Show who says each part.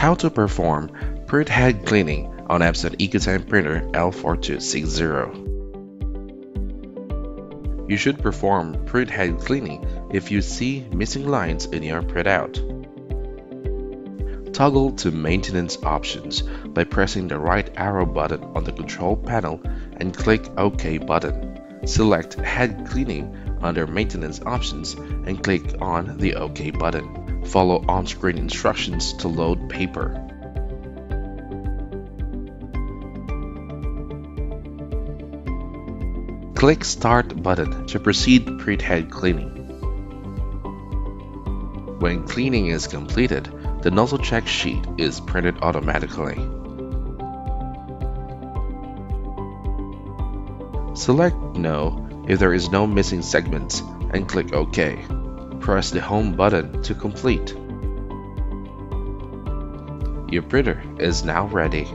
Speaker 1: How to perform print head cleaning on Epson EcoTank Printer L4260. You should perform print head cleaning if you see missing lines in your printout. Toggle to Maintenance Options by pressing the right arrow button on the control panel and click OK button. Select Head Cleaning under Maintenance Options and click on the OK button. Follow on-screen instructions to load paper. Click Start button to proceed print head cleaning. When cleaning is completed, the nozzle check sheet is printed automatically. Select No if there is no missing segments and click OK. Press the Home button to complete. Your printer is now ready.